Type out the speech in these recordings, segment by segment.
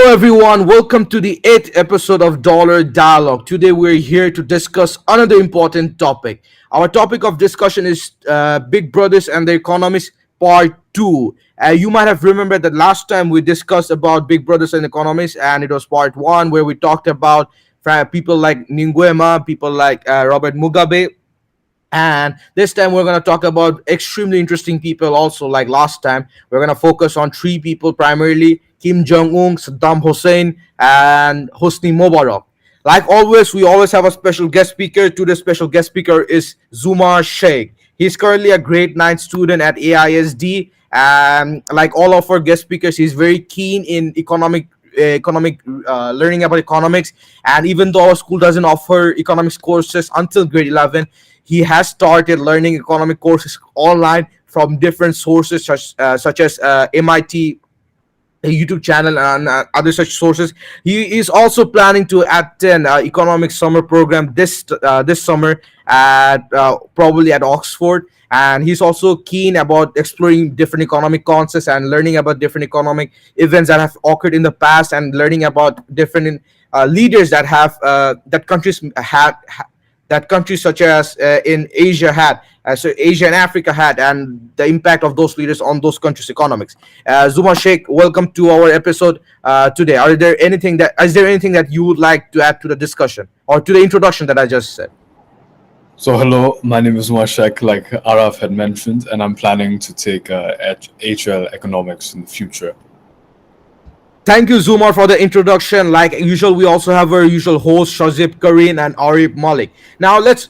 everyone. Welcome to the eighth episode of Dollar Dialogue. Today, we're here to discuss another important topic. Our topic of discussion is Big Brothers and the Economists, Part 2. You might have remembered that last time we discussed about Big Brothers and Economists, and it was Part 1 where we talked about people like Nguema, people like Robert Mugabe, and this time we're going to talk about extremely interesting people also. Like last time, we're going to focus on three people primarily: Kim Jong-un, Saddam Hussein, and Hosni Mubarak. Like always, we always have a special guest speaker. Today's special guest speaker is Zumar Sheikh. He's currently a grade 9 student at AISD, and like all of our guest speakers, he's very keen in economic learning about economics. And even though our school doesn't offer economics courses until grade 11, he has started learning economic courses online from different sources such as MIT, a YouTube channel, and other such sources. He is also planning to attend economic summer program this summer at probably at Oxford. And he's also keen about exploring different economic concepts and learning about different economic events that have occurred in the past, and learning about different leaders that have that countries had that countries such as in Asia had, so Asia and Africa had, and the impact of those leaders on those countries' economics. Zuma Sheikh, welcome to our episode today. Is there anything that you would like to add to the discussion or to the introduction that I just said? So hello, my name is Zumar Sheikh, like Araf had mentioned, and I'm planning to take HL economics in the future. Thank you, Zumar, for the introduction. Like usual, we also have our usual hosts, Shazib Karim and Arif Malik. Now, let's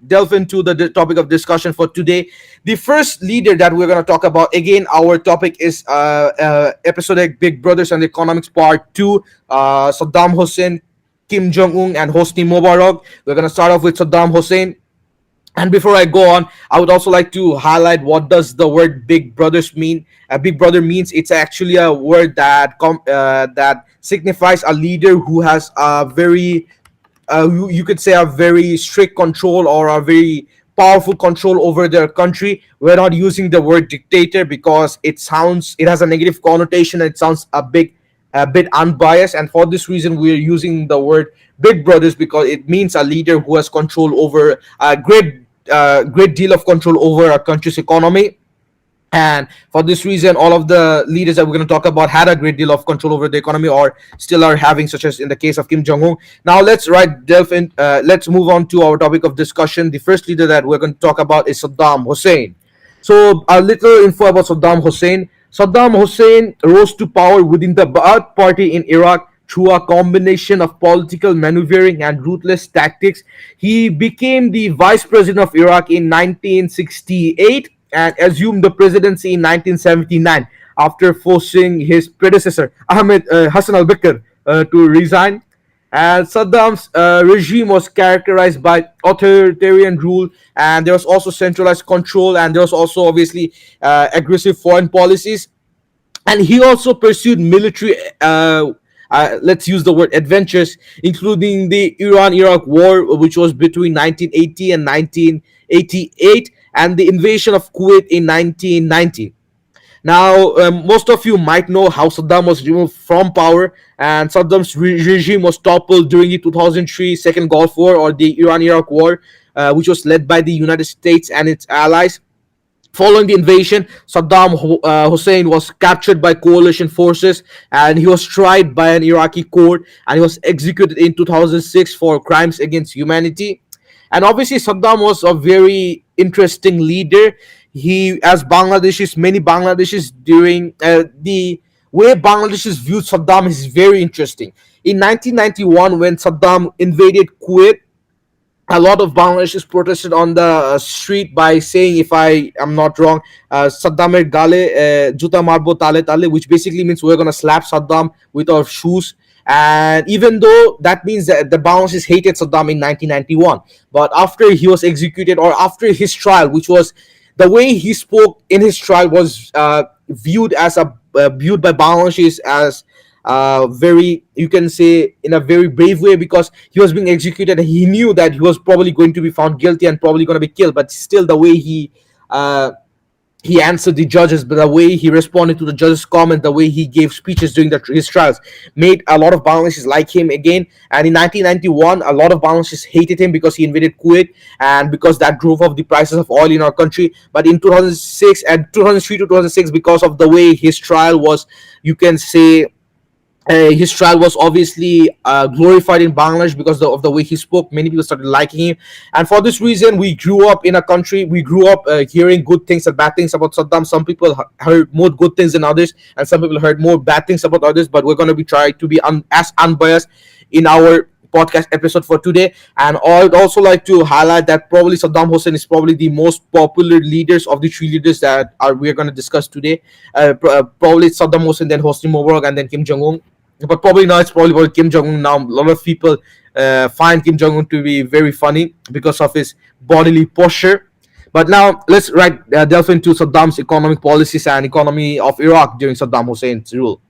delve into the topic of discussion for today. The first leader that we're going to talk about, again, our topic is episodic Big Brothers and Economics Part 2, Saddam Hussein, Kim Jong-un, and Hosni Mubarak. We're going to start off with Saddam Hussein. And before I go on, I would also like to highlight what does the word Big Brothers mean. Big Brother means it's actually a word that signifies a leader who has a very, you could say, a very strict control or a very powerful control over their country. We're not using the word dictator because it has a negative connotation, and it sounds a bit unbiased. And for this reason, we're using the word Big Brothers because it means a leader who has control over a great deal of control over a country's economy. And for this reason, all of the leaders that we're going to talk about had a great deal of control over the economy, or still are having, such as in the case of Kim Jong-un. Now let's let's move on to our topic of discussion. The first leader that we're going to talk about is Saddam Hussein. So a little info about Saddam Hussein. Saddam Hussein rose to power within the Ba'ath Party in Iraq through a combination of political maneuvering and ruthless tactics. He became the vice president of Iraq in 1968 and assumed the presidency in 1979 after forcing his predecessor, Ahmed Hassan al-Bakr, to resign. And Saddam's regime was characterized by authoritarian rule, and there was also centralized control, and there was also obviously aggressive foreign policies. And he also pursued military let's use the word adventures, including the Iran-Iraq war, which was between 1980 and 1988, and the invasion of Kuwait in 1990. Now, most of you might know how Saddam was removed from power, and Saddam's regime was toppled during the 2003 Second Gulf War, or the Iran-Iraq war, which was led by the United States and its allies. Following the invasion, Saddam Hussein was captured by coalition forces, and he was tried by an Iraqi court, and he was executed in 2006 for crimes against humanity. And obviously, Saddam was a very interesting leader. Many Bangladeshis, during the way Bangladeshis viewed Saddam is very interesting. In 1991, when Saddam invaded Kuwait, a lot of Bangladeshis protested on the street by saying, if I am not wrong, Saddam Gale, Juta Marbo Tale Tale, which basically means we're going to slap Saddam with our shoes. And even though that means that the Bangladeshis hated Saddam in 1991, but after he was executed, or after his trial, which was the way he spoke in his trial was viewed by Bangladeshis as very, you can say, in a very brave way, because he was being executed. He knew that he was probably going to be found guilty and probably going to be killed, but still the way he he answered the judges, but the way he responded to the judges' comment, the way he gave speeches during his trials, made a lot of Bangladeshis like him again. And in 1991, a lot of Bangladeshis hated him because he invaded Kuwait and because that drove up the prices of oil in our country. But in 2006 and 2003 to 2006, because of the way his trial was, you can say, his trial was obviously glorified in Bangladesh because of the way he spoke. Many people started liking him, and for this reason, we grew up in a country. We grew up hearing good things and bad things about Saddam. Some people heard more good things than others, and some people heard more bad things about others. But we're going to be trying to be as unbiased in our podcast episode for today. And I'd also like to highlight that probably Saddam Hussein is probably the most popular leaders of the three leaders that are we are going to discuss today. Probably Saddam Hussein, then Hosni Mubarak, and then Kim Jong Un. But probably now it's probably about Kim Jong Un. Now a lot of people find Kim Jong Un to be very funny because of his bodily posture. But now let's delve into Saddam's economic policies and economy of Iraq during Saddam Hussein's rule.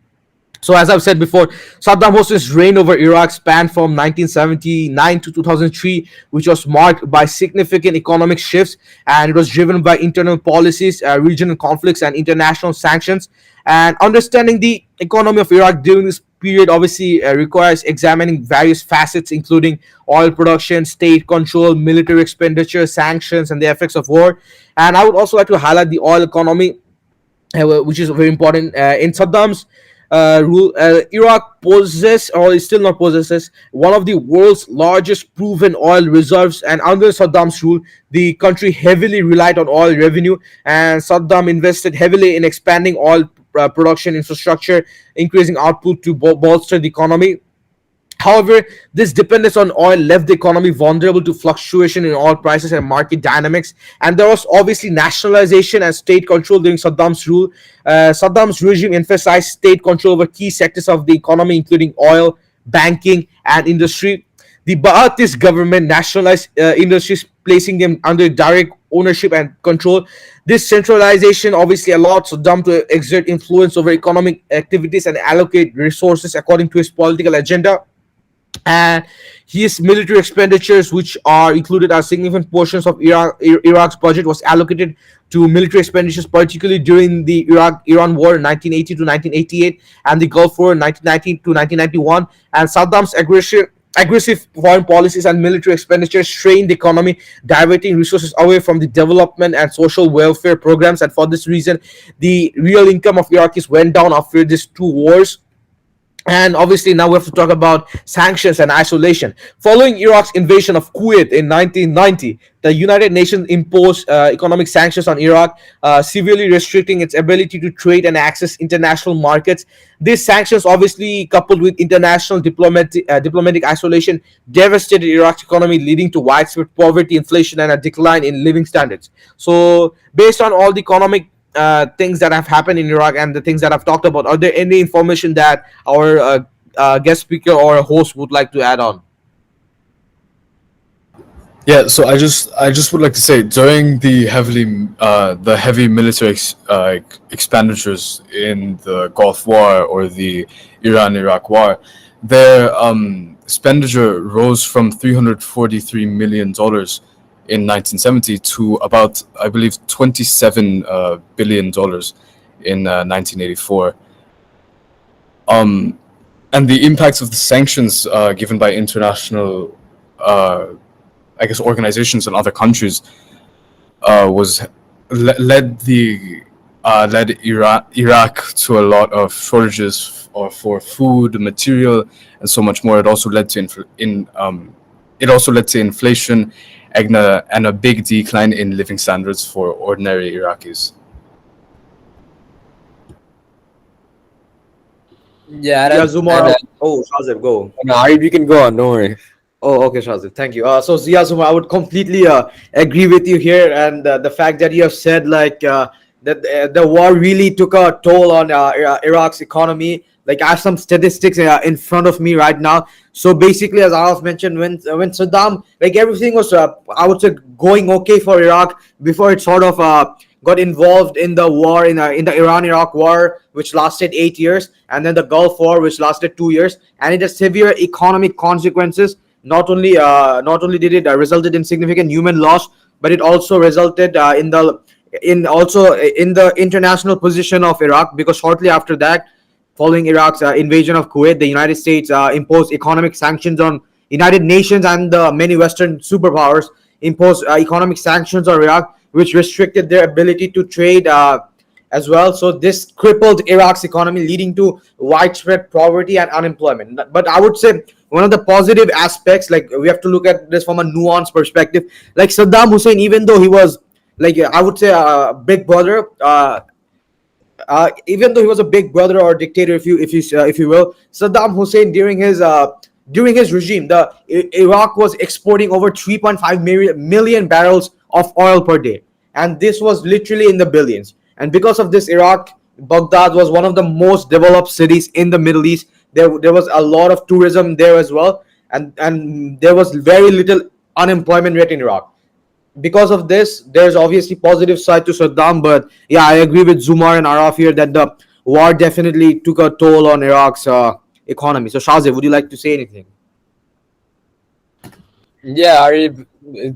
So, as I've said before, Saddam Hussein's reign over Iraq spanned from 1979 to 2003, which was marked by significant economic shifts, and it was driven by internal policies, regional conflicts, and international sanctions. And understanding the economy of Iraq during this period obviously requires examining various facets, including oil production, state control, military expenditure, sanctions, and the effects of war. And I would also like to highlight the oil economy, which is very important in Saddam's rule. Iraq possesses, or is still not possesses, one of the world's largest proven oil reserves. And under Saddam's rule, the country heavily relied on oil revenue, and Saddam invested heavily in expanding oil production infrastructure, increasing output to bolster the economy. However, this dependence on oil left the economy vulnerable to fluctuation in oil prices and market dynamics. And there was obviously nationalization and state control during Saddam's rule. Saddam's regime emphasized state control over key sectors of the economy, including oil, banking, and industry. The Ba'athist government nationalized industries, placing them under direct ownership and control. This centralization obviously allowed Saddam to exert influence over economic activities and allocate resources according to his political agenda. And his military expenditures, which are included as significant portions of Iraq's budget, was allocated to military expenditures, particularly during the Iraq-Iran War in 1980 to 1988 and the Gulf War in 1990 to 1991. And Saddam's aggressive foreign policies and military expenditures strained the economy, diverting resources away from the development and social welfare programs. And for this reason, the real income of Iraqis went down after these two wars. And obviously, now we have to talk about sanctions and isolation. Following Iraq's invasion of Kuwait in 1990, the United Nations imposed economic sanctions on Iraq, severely restricting its ability to trade and access international markets. These sanctions, obviously coupled with international diplomatic isolation, devastated Iraq's economy, leading to widespread poverty, inflation, and a decline in living standards. So, based on all the economic things that have happened in Iraq and the things that I've talked about, are there any information that our guest speaker or host would like to add on? Yeah, so I just would like to say during the heavy military expenditures in the Gulf War or the Iran-Iraq War, their expenditure rose from $343 million in 1970 to about, I believe, $27 billion in 1984. And the impacts of the sanctions given by international, I guess, organizations and other countries was led Iraq to a lot of shortages for food, material, and so much more. It also led to inflation and a big decline in living standards for ordinary Iraqis. Yeah, Yeah, and Zumar. Oh, Shazib, go. no, Arif, you can go on. Don't worry. Oh, okay, Shazib. Thank you. So, Zia Zumar, I would completely agree with you here, and the fact that you have said like that the war really took a toll on Iraq's economy. Like I have some statistics in front of me right now. So basically, as Araf mentioned, when Saddam, like everything was, I would say, going okay for Iraq before it sort of got involved in the war in the Iran-Iraq war, which lasted 8 years, and then the Gulf War, which lasted 2 years, and it has severe economic consequences. Not only did it resulted in significant human loss, but it also resulted in also in the international position of Iraq, because shortly after that, following Iraq's invasion of Kuwait, the United States imposed economic sanctions on United Nations, and the many Western superpowers imposed economic sanctions on Iraq, which restricted their ability to trade as well. So this crippled Iraq's economy, leading to widespread poverty and unemployment. But I would say one of the positive aspects, like we have to look at this from a nuanced perspective, like Saddam Hussein, even though he was like I would say a big brother, even though he was a big brother or dictator, if you will, Saddam Hussein during his regime, the Iraq was exporting over 3.5 million barrels of oil per day, and this was literally in the billions. And because of this, Iraq, Baghdad was one of the most developed cities in the Middle East. There was a lot of tourism there as well, and there was very little unemployment rate in Iraq. Because of this, there's obviously positive side to Saddam, but yeah, I agree with Zumar and Araf here that the war definitely took a toll on Iraq's economy. So Shazia, would you like to say anything? Yeah, Arif,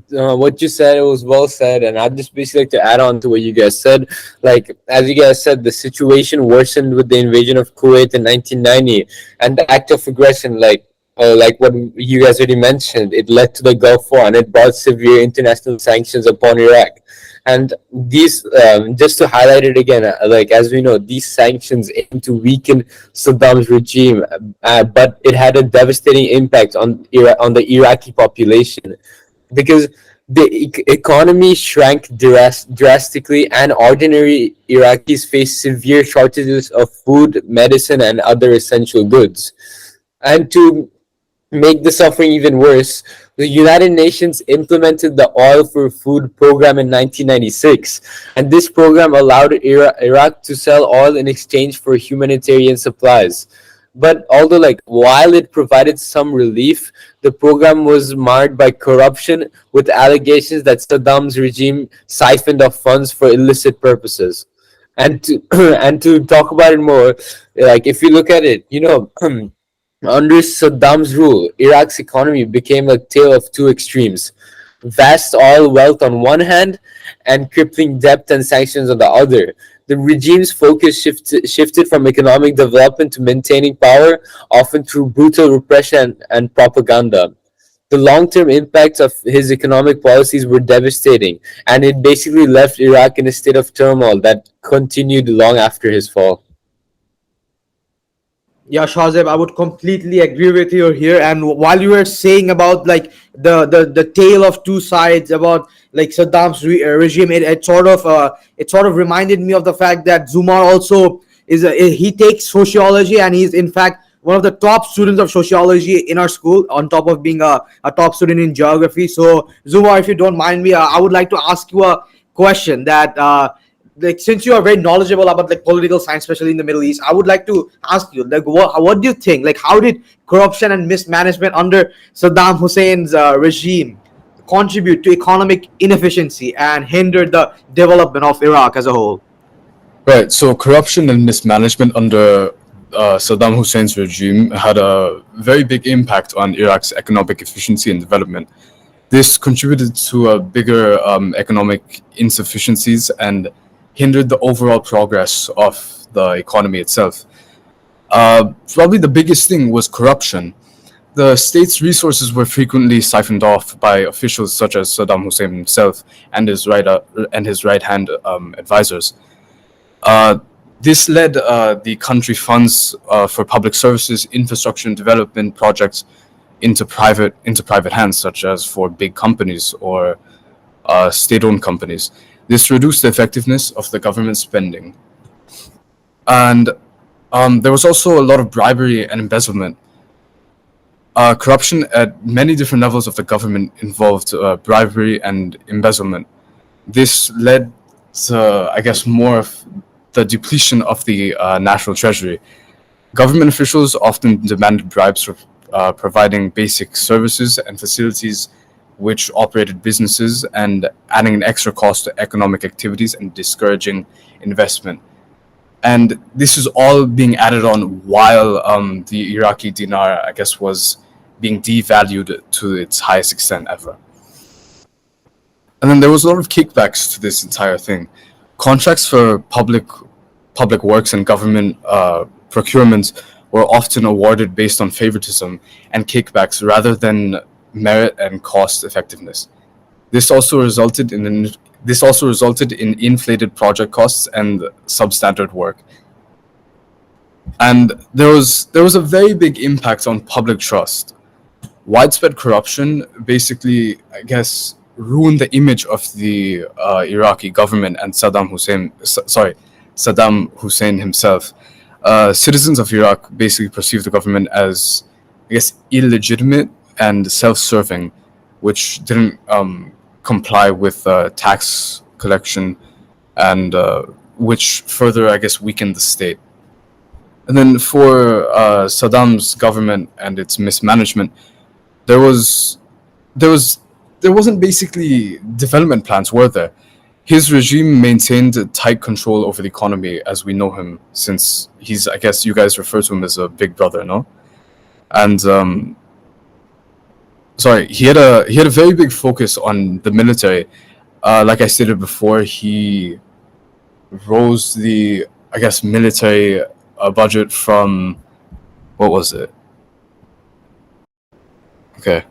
what you said, it was well said, and I'd just basically like to add on to what you guys said. Like, as you guys said, the situation worsened with the invasion of Kuwait in 1990, and the act of aggression, like what you guys already mentioned, it led to the Gulf War, and it brought severe international sanctions upon Iraq. And these, just to highlight it again, like as we know, these sanctions aim to weaken Saddam's regime, but it had a devastating impact on on the Iraqi population, because the economy shrank drastically, and ordinary Iraqis faced severe shortages of food, medicine, and other essential goods. And to make the suffering even worse, the United Nations implemented the Oil for Food program in 1996, and this program allowed Iraq to sell oil in exchange for humanitarian supplies. But although, like, while it provided some relief, the program was marred by corruption, with allegations that Saddam's regime siphoned off funds for illicit purposes. And to and to talk about it more, like if you look at it, under Saddam's rule, Iraq's economy became a tale of two extremes: vast oil wealth on one hand, and crippling debt and sanctions on the other. The regime's focus shifted from economic development to maintaining power, often through brutal repression and propaganda. The long term impacts of his economic policies were devastating, and it basically left Iraq in a state of turmoil that continued long after his fall. Yeah, Shazeb, I would completely agree with you here. And while you were saying about like the tale of two sides about like Saddam's regime, it sort of reminded me of the fact that Zumar also he takes sociology, and he's in fact one of the top students of sociology in our school, on top of being a top student in geography. So Zumar, if you don't mind me, I would like to ask you a question that like since you are very knowledgeable about like political science, especially in the Middle East, I would like to ask you like what do you think, like how did corruption and mismanagement under Saddam Hussein's regime contribute to economic inefficiency and hinder the development of Iraq as a whole? Right. So corruption and mismanagement under Saddam Hussein's regime had a very big impact on Iraq's economic efficiency and development. This contributed to a bigger economic insufficiencies and hindered the overall progress of the economy itself. Probably the biggest thing was corruption. The state's resources were frequently siphoned off by officials such as Saddam Hussein himself and his right hand advisors. Uh, this led the country funds for public services, infrastructure, and development projects into private hands, such as for big companies or state-owned companies. This reduced the effectiveness of the government spending, and there was also a lot of bribery and embezzlement. Corruption at many different levels of the government involved bribery and embezzlement. This led to, I guess, more of the depletion of the national treasury. Government officials often demanded bribes for providing basic services and facilities which operated businesses, and adding an extra cost to economic activities and discouraging investment. And this is all being added on while the Iraqi dinar, I guess, was being devalued to its highest extent ever. And then there was a lot of kickbacks to this entire thing. Contracts for public works and government procurements were often awarded based on favoritism and kickbacks rather than merit and cost effectiveness. This also resulted in inflated project costs and substandard work. And there was a very big impact on public trust. Widespread corruption basically, I guess, ruined the image of the Iraqi government and Saddam Hussein himself. Citizens of Iraq basically perceived the government as, I guess, illegitimate and self-serving, which didn't comply with tax collection, and which further, I guess, weakened the state. And then for Saddam's government and its mismanagement, there was there was there wasn't basically development plans, were there? His regime maintained a tight control over the economy as we know him, since he's, I guess you guys refer to him as a big brother, no? And sorry, he had a very big focus on the military. Like I stated before, he rose the, I guess, military budget from, what was it? Okay.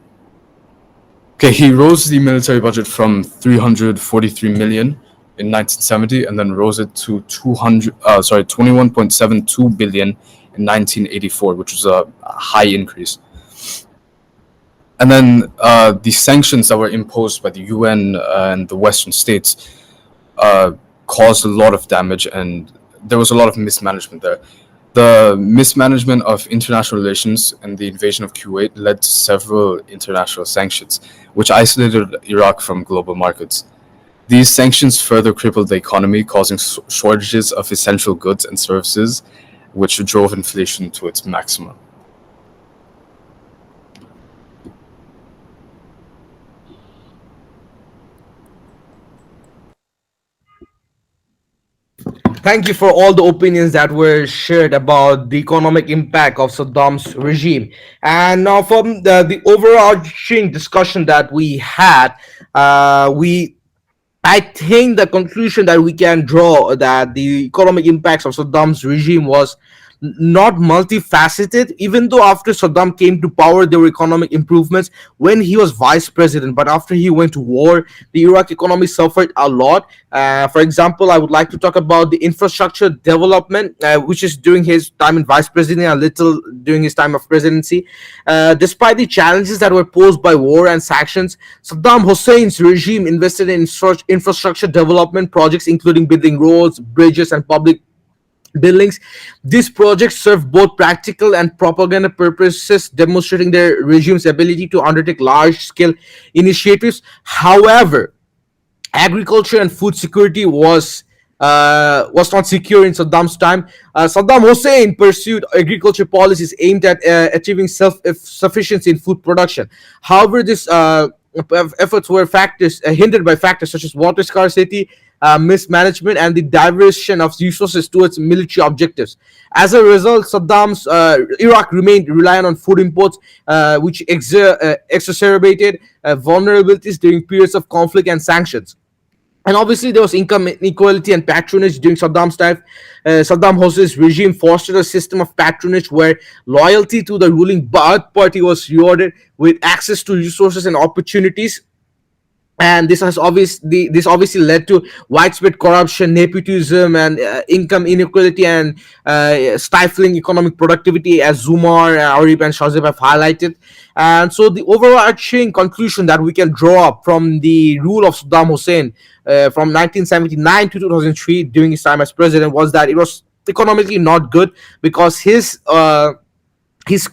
Okay, he rose the military budget from 343 million in 1970, and then rose it to 21.72 billion in 1984, which was a high increase. And then the sanctions that were imposed by the UN and the Western states caused a lot of damage, and there was a lot of mismanagement there. The mismanagement of international relations and the invasion of Kuwait led to several international sanctions, which isolated Iraq from global markets. These sanctions further crippled the economy, causing shortages of essential goods and services, which drove inflation to its maximum. Thank you for all the opinions that were shared about the economic impact of Saddam's regime. And now, from the overarching discussion that we had, we I think the conclusion that we can draw that the economic impacts of Saddam's regime was not multifaceted, even though after Saddam came to power there were economic improvements when he was vice president, but after he went to war the Iraq economy suffered a lot. For example, I would like to talk about the infrastructure development, which is during his time in vice president, a little during his time of presidency. Despite the challenges that were posed by war and sanctions, Saddam Hussein's regime invested in such infrastructure development projects, including building roads, bridges, and public buildings. These projects serve both practical and propaganda purposes, demonstrating their regime's ability to undertake large scale initiatives. However, agriculture and food security was not secure in Saddam's time. Saddam Hussein pursued agriculture policies aimed at achieving self-sufficiency in food production. However, these efforts were factors hindered by factors such as water scarcity, mismanagement, and the diversion of resources towards military objectives. As a result, Saddam's Iraq remained reliant on food imports, which exacerbated vulnerabilities during periods of conflict and sanctions. And obviously, there was income inequality and patronage during Saddam's time. Saddam Hussein's regime fostered a system of patronage where loyalty to the ruling Ba'ath party was rewarded with access to resources and opportunities. And this obviously led to widespread corruption, nepotism, and income inequality, and stifling economic productivity, as Zumar, Arif, and Shazib have highlighted. And so the overarching conclusion that we can draw up from the rule of Saddam Hussein from 1979 to 2003 during his time as president was that it was economically not good, because his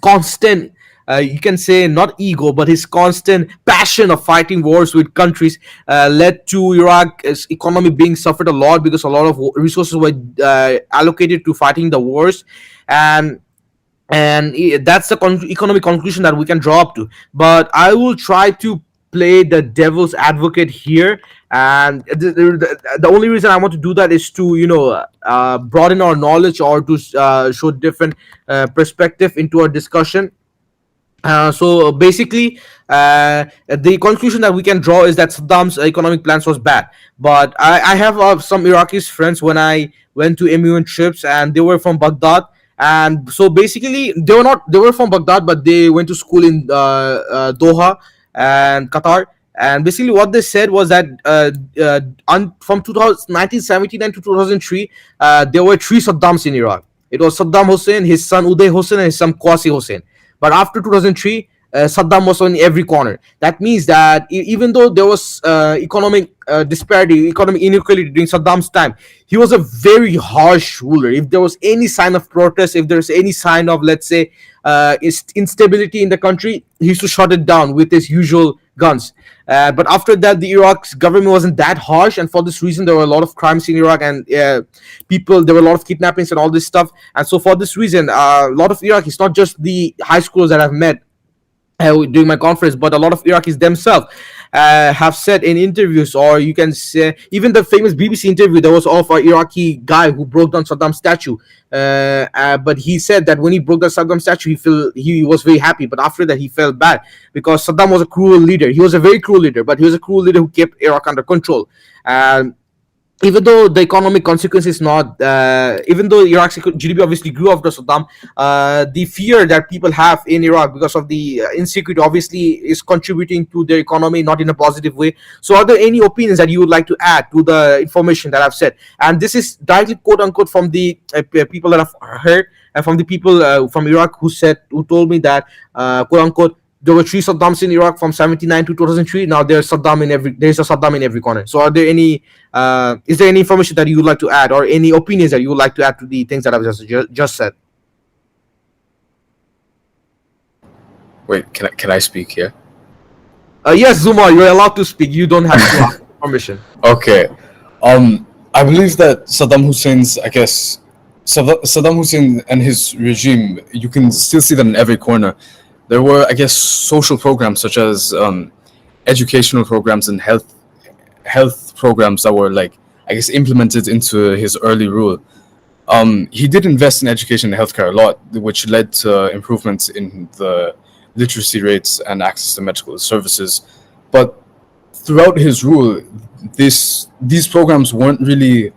constant, you can say not ego, but his constant passion of fighting wars with countries led to Iraq's economy being suffered a lot, because a lot of resources were allocated to fighting the wars. And that's the economic conclusion that we can draw up to. But I will try to play the devil's advocate here, and the only reason I want to do that is to broaden our knowledge, or to show different perspective into our discussion. So basically, the conclusion that we can draw is that Saddam's economic plans was bad. But I have some Iraqi friends when I went to MUN trips, and they were from Baghdad. And so basically, they were from Baghdad, but they went to school in Doha and Qatar. And basically, what they said was that from 1979 to 2003, there were three Saddams in Iraq. It was Saddam Hussein, his son Uday Hussein, and his son Qasi Hussein. But after 2003, Saddam was on every corner. That means that even though there was economic disparity, economic inequality during Saddam's time, he was a very harsh ruler. If there was any sign of protest, if there's any sign of, let's say, instability in the country, he used to shut it down with his usual guns. But after that, the Iraq's government wasn't that harsh, and for this reason, there were a lot of crimes in Iraq, and there were a lot of kidnappings and all this stuff. And so, for this reason, a lot of Iraqis, not just the high schoolers that I've met during my conference, but a lot of Iraqis themselves have said in interviews, or you can say even the famous BBC interview, there was of an Iraqi guy who broke down Saddam's statue. But he said that when he broke down Saddam's statue, he was very happy, but after that he felt bad because Saddam was a cruel leader. He was a very cruel leader, but he was a cruel leader who kept Iraq under control. And even though the economic consequence is not, even though Iraq's GDP obviously grew after Saddam, the fear that people have in Iraq because of the insecurity obviously is contributing to their economy, not in a positive way. So, are there any opinions that you would like to add to the information that I've said? And this is directly quote unquote from the people that I've heard, and from the people from Iraq who told me that quote unquote there were three Saddams in Iraq from 79 to 2003. Now there's a Saddam in every corner. So, is there any information that you would like to add, or any opinions that you would like to add to the things that I've just said? Wait, can I speak here? Yes, Zumar, you're allowed to speak. You don't have to ask permission. Okay. I believe that Saddam Hussein and his regime, you can still see them in every corner. There were, I guess, social programs such as educational programs and health programs that were, like, I guess, implemented into his early rule. He did invest in education and healthcare a lot, which led to improvements in the literacy rates and access to medical services. But throughout his rule, these programs weren't really,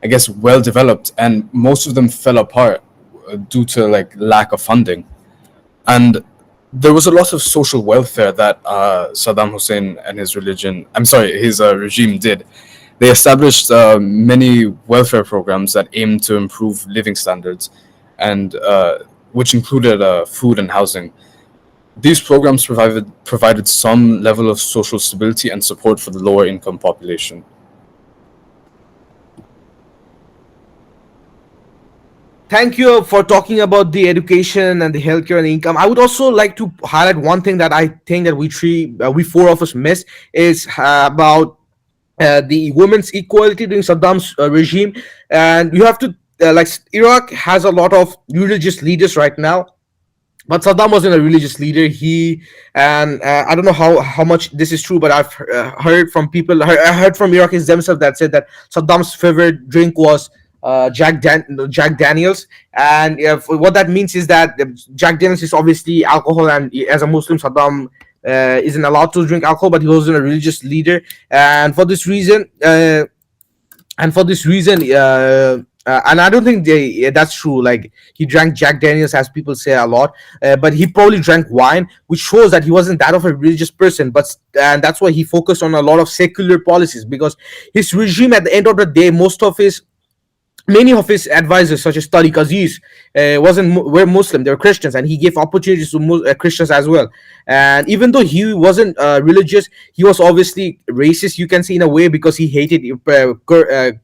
I guess, well developed, and most of them fell apart due to, like, lack of funding. And there was a lot of social welfare that Saddam Hussein and his regime did. They established many welfare programs that aimed to improve living standards, and which included food and housing. These programs provided some level of social stability and support for the lower income population. Thank you for talking about the education and the healthcare and the income. I would also like to highlight one thing that I think that we four of us miss is about the women's equality during Saddam's regime. And you have to Iraq has a lot of religious leaders right now, but Saddam wasn't a religious leader. I don't know how much this is true, but I've heard from people. I heard from Iraqis themselves that said that Saddam's favorite drink was Jack Daniels, and what that means is that Jack Daniels is obviously alcohol, and as a Muslim, Saddam isn't allowed to drink alcohol, but he wasn't a religious leader, and for this reason, and I don't think that's true. Like, he drank Jack Daniels, as people say a lot, but he probably drank wine, which shows that he wasn't that of a religious person. And that's why he focused on a lot of secular policies, because his regime, at the end of the day, many of his advisors, such as Tariq Aziz, were Muslim. They were Christians, and he gave opportunities to Christians as well. And even though he wasn't religious, he was obviously racist, you can say, in a way, because he hated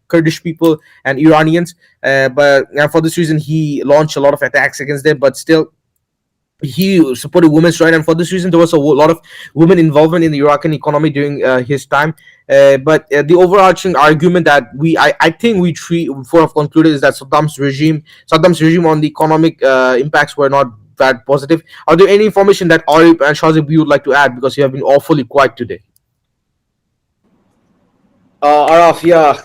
Kurdish people and Iranians. But for this reason, he launched a lot of attacks against them. But still, he supported women's rights, and for this reason there was a lot of women involvement in the Iraqi economy during his time. But the overarching argument that I think we four have concluded is that Saddam's regime on the economic impacts were not that positive. Are there any information that Arif and Shazib you would like to add, because you have been awfully quiet today? Araf, yeah.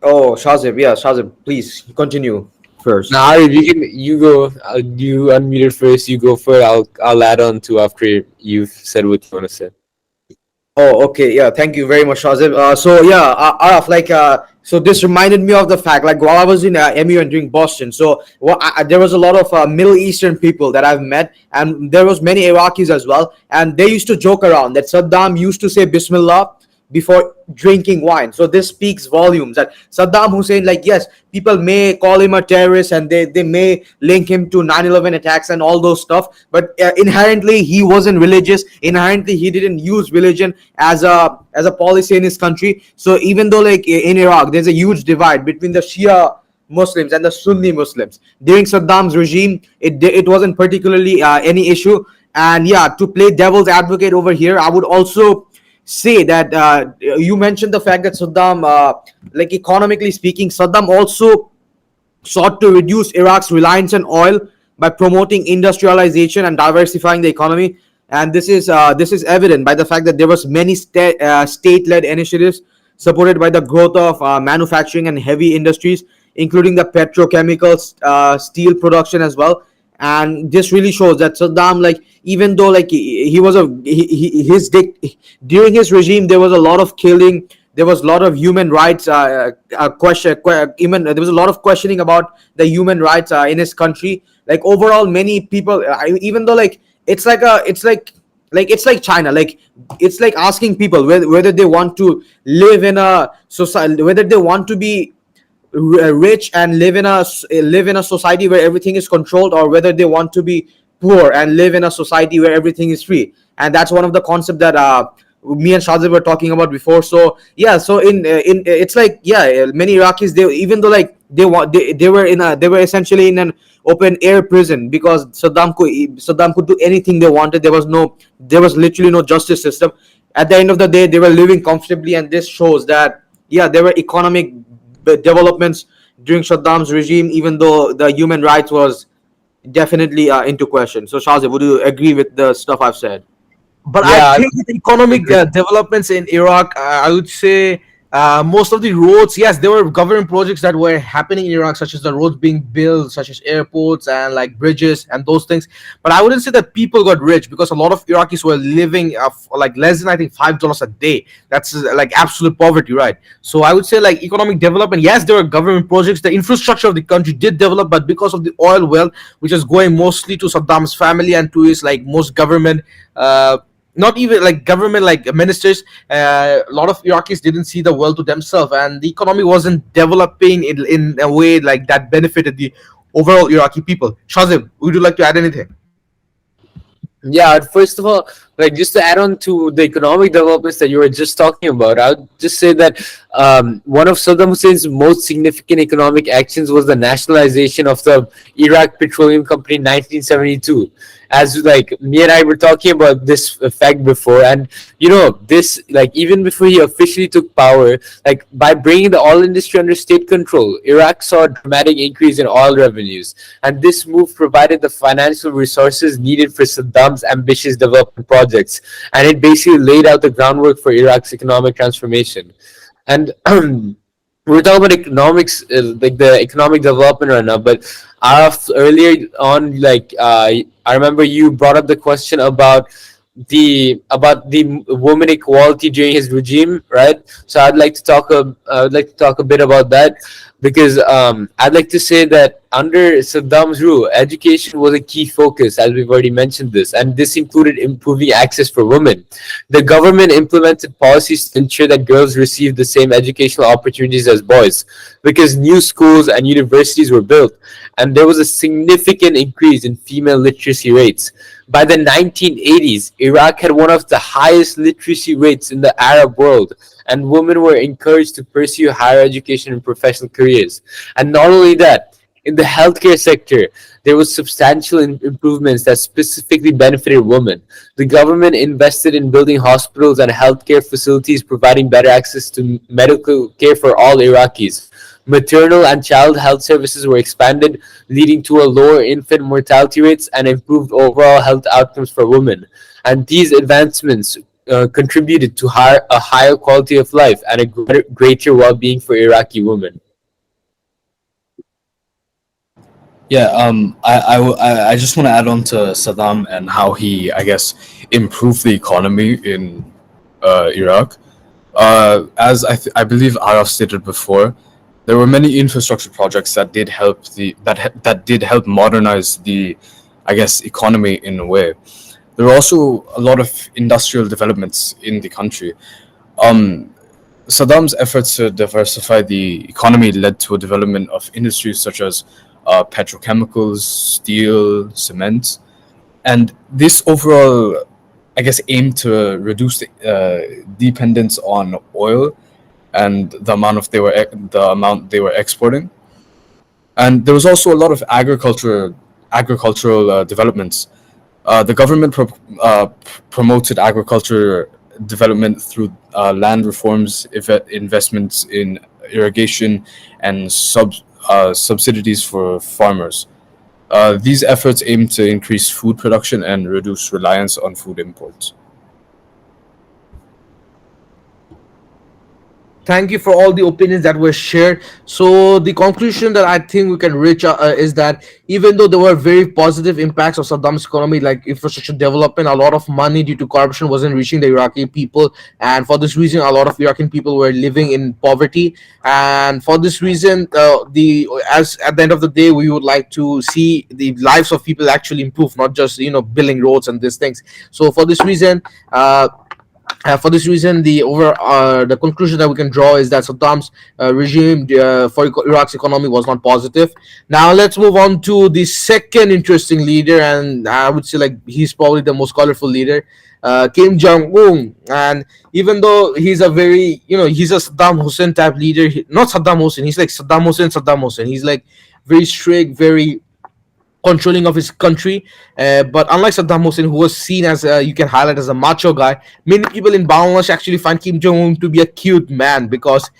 Oh, Shazib, yeah, Shazib, please continue. first. Now, Arif, you go. You unmuted first. You go first. I'll add on to after you've said what you want to say. Oh, okay. Yeah, thank you very much, Shazib. So yeah, Araf, so this reminded me of the fact, like while I was in MU and doing Boston, so there was a lot of Middle Eastern people that I've met, and there was many Iraqis as well, and they used to joke around that Saddam used to say Bismillah before drinking wine. So this speaks volumes that Saddam Hussein, like, yes, people may call him a terrorist and they may link him to 9/11 attacks and all those stuff, but inherently he wasn't religious. Inherently he didn't use religion as a policy in his country. So even though, like, in Iraq there's a huge divide between the Shia Muslims and the Sunni Muslims during Saddam's regime, it wasn't particularly any issue. And yeah, to play devil's advocate over here, I would also say that you mentioned the fact that Saddam, like economically speaking, Saddam also sought to reduce Iraq's reliance on oil by promoting industrialization and diversifying the economy. And this is evident by the fact that there was many state-led initiatives supported by the growth of manufacturing and heavy industries, including the petrochemicals, steel production as well. And this really shows that Saddam, like, even though, like, he was a his during his regime, there was a lot of killing. There was a lot of human rights even there was a lot of questioning about the human rights in his country. Like overall, many people, even though, like, it's like China, like it's like asking people whether they want to live in a society, whether they want to be rich and live in a society where everything is controlled, or whether they want to be poor and live in a society where everything is free. And that's one of the concepts that me and Shazib were talking about before. So yeah, so in it's like, yeah, many Iraqis, they, even though, like, they were essentially in an open air prison because Saddam could do anything they wanted. There was literally no justice system. At the end of the day, they were living comfortably. And this shows that, yeah, there were economic developments during Saddam's regime, even though the human rights was definitely into question. So Shazib, would you agree with the stuff I've said? But I Yeah, think the economic developments in Iraq, I would say most of the roads, yes, there were government projects that were happening in Iraq, such as the roads being built, such as airports and like bridges and those things. But I wouldn't say that people got rich, because a lot of Iraqis were living like less than, I think, $5 a day. That's like absolute poverty, right? So I would say, like, economic development, yes, there were government projects. The infrastructure of the country did develop, but because of the oil well, which is going mostly to Saddam's family and to his, like, most government. Not even like government, like ministers, a lot of Iraqis didn't see the world to themselves, and the economy wasn't developing in a way like that benefited the overall Iraqi people. Shazib, would you like to add anything? yeah. First of all, like, just to add on to the economic developments that you were just talking about, I would just say that one of Saddam Hussein's most significant economic actions was the nationalization of the Iraq Petroleum Company in 1972. As, like, me and I were talking about this fact before, and this, like, even before he officially took power, like, by bringing the oil industry under state control, Iraq saw a dramatic increase in oil revenues, and this move provided the financial resources needed for Saddam's ambitious development projects, and it basically laid out the groundwork for Iraq's economic transformation. And we're talking about economics, like the economic development right now. But earlier on, like, I remember you brought up the question about the woman equality during his regime, right? So I would like to talk a bit about that, because I'd like to say that under Saddam's rule, education was a key focus, as we've already mentioned this, and this included improving access for women. The government implemented policies to ensure that girls received the same educational opportunities as boys, because new schools and universities were built, and there was a significant increase in female literacy rates. By the 1980s, Iraq had one of the highest literacy rates in the Arab world, and women were encouraged to pursue higher education and professional careers. And not only that, in the healthcare sector, there was substantial improvements that specifically benefited women. The government invested in building hospitals and healthcare facilities, providing better access to medical care for all Iraqis. Maternal and child health services were expanded, leading to a lower infant mortality rates and improved overall health outcomes for women. And these advancements contributed to a higher quality of life and a greater well-being for Iraqi women. Yeah, I just want to add on to Saddam and how he, I guess, improved the economy in Iraq. As I believe Araf stated before, there were many infrastructure projects that did help that did help modernize the, I guess, economy in a way. There were also a lot of industrial developments in the country. Um, Saddam's efforts to diversify the economy led to a development of industries such as petrochemicals, steel, cement, and this overall, I guess, aimed to reduce the dependence on oil and the amount they were exporting. And there was also a lot of agricultural developments. The government promoted agriculture development through land reforms, investments in irrigation, and subsidies for farmers. These efforts aim to increase food production and reduce reliance on food imports. Thank you for all the opinions that were shared. So the conclusion that I think we can reach is that even though there were very positive impacts of Saddam's economy, like infrastructure development, a lot of money due to corruption wasn't reaching the Iraqi people, and for this reason, a lot of Iraqi people were living in poverty. And for this reason, the as at the end of the day, we would like to see the lives of people actually improve, not just building roads and these things. So for this reason, the conclusion that we can draw is that Saddam's regime for Iraq's economy was not positive. Now let's move on to the second interesting leader, and I would say like he's probably the most colorful leader, Kim Jong Un. And even though he's a very he's a Saddam Hussein type leader, not Saddam Hussein. He's like Saddam Hussein. Saddam Hussein. He's like very strict, very controlling of his country. But unlike Saddam Hussein, who was seen as you can highlight as a macho guy, many people in Bangladesh actually find Kim Jong Un to be a cute man because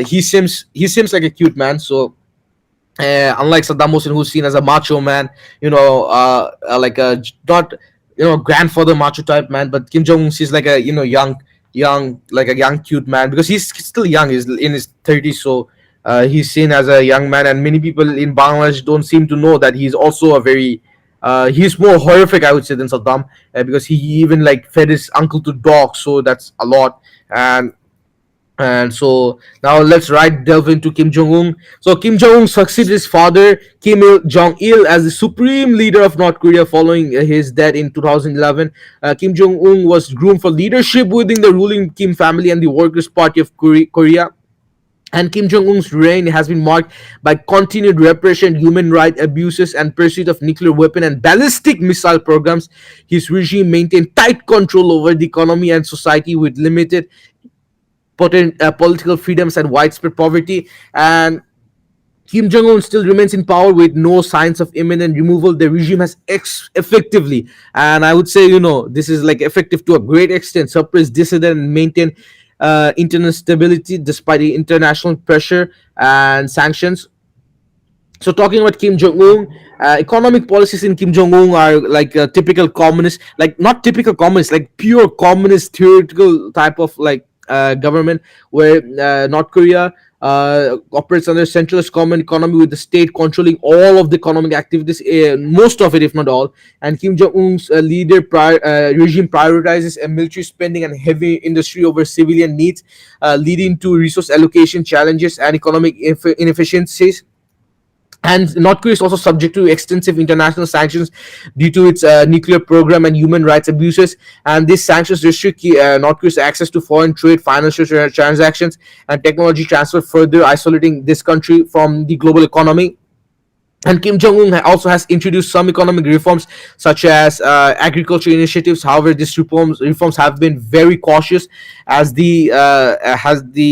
he seems like a cute man. So unlike Saddam Hussein, who's seen as a macho man, like a not grandfather macho type man, but Kim Jong Un is like a young like a young cute man because he's still young. He's in his 30s, so he's seen as a young man, and many people in Bangladesh don't seem to know that he's also a very he's more horrific, I would say, than Saddam, because he even like fed his uncle to dogs, so that's a lot. And so now let's delve into Kim Jong Un. So Kim Jong Un succeeded his father Jong Il as the supreme leader of North Korea following his death in 2011. Kim Jong Un was groomed for leadership within the ruling Kim family and the Workers' Party of Korea. And Kim Jong Un's reign has been marked by continued repression, human rights abuses, and pursuit of nuclear weapon and ballistic missile programs. His regime maintained tight control over the economy and society with limited political freedoms and widespread poverty. And Kim Jong Un still remains in power with no signs of imminent removal. The regime has effectively, and I would say, this is like effective to a great extent, suppress dissident and maintain internal stability despite the international pressure and sanctions. So talking about Kim Jong Un, economic policies in Kim Jong Un are like typical communist, like not typical communist, like pure communist theoretical type of like government, where North Korea operates under centralist common economy with the state controlling all of the economic activities, most of it, if not all. And Kim Jong Un's regime prioritizes military spending and heavy industry over civilian needs, leading to resource allocation challenges and economic inefficiencies. And North Korea is also subject to extensive international sanctions due to its nuclear program and human rights abuses. And these sanctions restrict North Korea's access to foreign trade, financial transactions, and technology transfer, further isolating this country from the global economy. And Kim Jong Un also has introduced some economic reforms, such as agriculture initiatives. However, these reforms have been very cautious, as the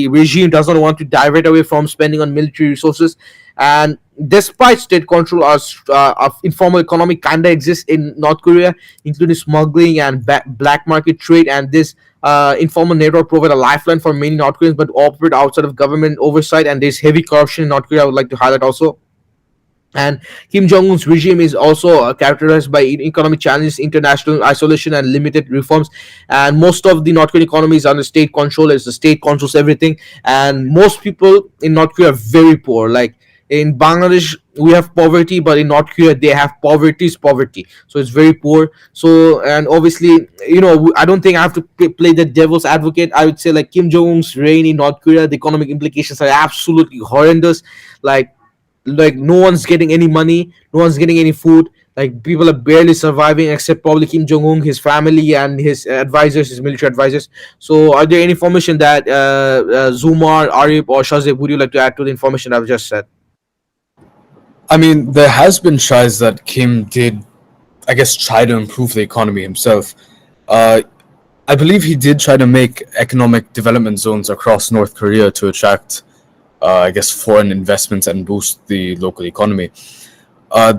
regime does not want to divert away from spending on military resources. And despite state control of informal economy kinda exists in North Korea, including smuggling and black market trade. And this informal network provide a lifeline for many North Koreans, but operate outside of government oversight. And there's heavy corruption in North Korea, I would like to highlight also. And Kim Jong Un's regime is also characterized by economic challenges, international isolation, and limited reforms. And most of the North Korean economy is under state control, as the state controls everything. And most people in North Korea are very poor. Like in Bangladesh, we have poverty, but in North Korea they have poverty's poverty, so it's very poor. So, and obviously, I don't think I have to play the devil's advocate. I would say like Kim Jong-un's reign in North Korea, the economic implications are absolutely horrendous. like like no one's getting any money, no one's getting any food. Like people are barely surviving, except probably Kim Jong Un, his family, and his advisors, his military advisors. So, are there any information that Zumar, Arif, or Shazib would you like to add to the information I've just said? I mean, there has been tries that Kim did, I guess, try to improve the economy himself. Uh, I believe he did try to make economic development zones across North Korea to attract, I guess, foreign investments and boost the local economy.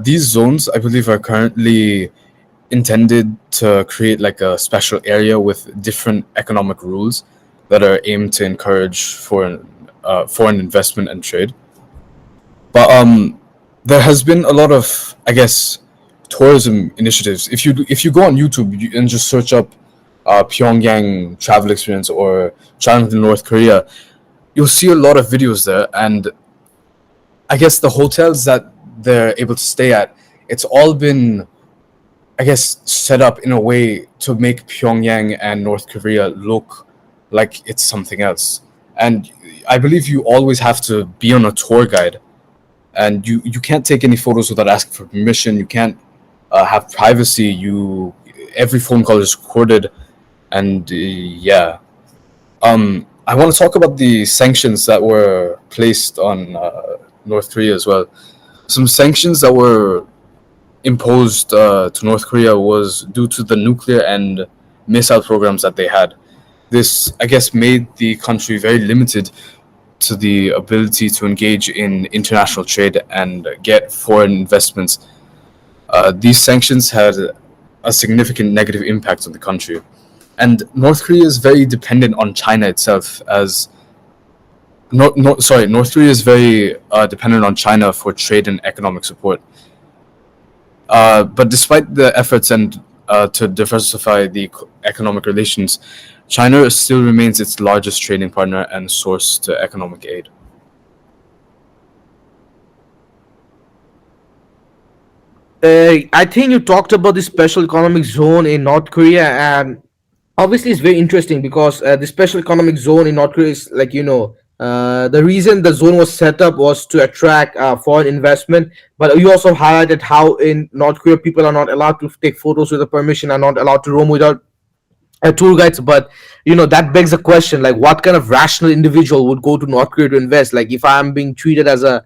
These zones, I believe, are currently intended to create like a special area with different economic rules that are aimed to encourage foreign investment and trade. But there has been a lot of, I guess, tourism initiatives. If you go on YouTube and just search up Pyongyang travel experience or traveling to North Korea, you'll see a lot of videos there. And I guess the hotels that they're able to stay at, it's all been, I guess, set up in a way to make Pyongyang and North Korea look like it's something else. And I believe you always have to be on a tour guide, and you can't take any photos without asking for permission. You can't have privacy. Every phone call is recorded, and yeah. I want to talk about the sanctions that were placed on North Korea as well. Some sanctions that were imposed to North Korea was due to the nuclear and missile programs that they had. This, I guess, made the country very limited to the ability to engage in international trade and get foreign investments. These sanctions had a significant negative impact on the country. And North Korea is very dependent on China itself, as North Korea is very dependent on China for trade and economic support. But despite the efforts and to diversify the economic relations, China still remains its largest trading partner and source to economic aid. I think you talked about the special economic zone in North Korea, and obviously it's very interesting because the special economic zone in North Korea is like, the reason the zone was set up was to attract foreign investment. But you also highlighted how in North Korea people are not allowed to take photos with a permission, are not allowed to roam without tour guides. But that begs a question, like what kind of rational individual would go to North Korea to invest? Like if I'm being treated as a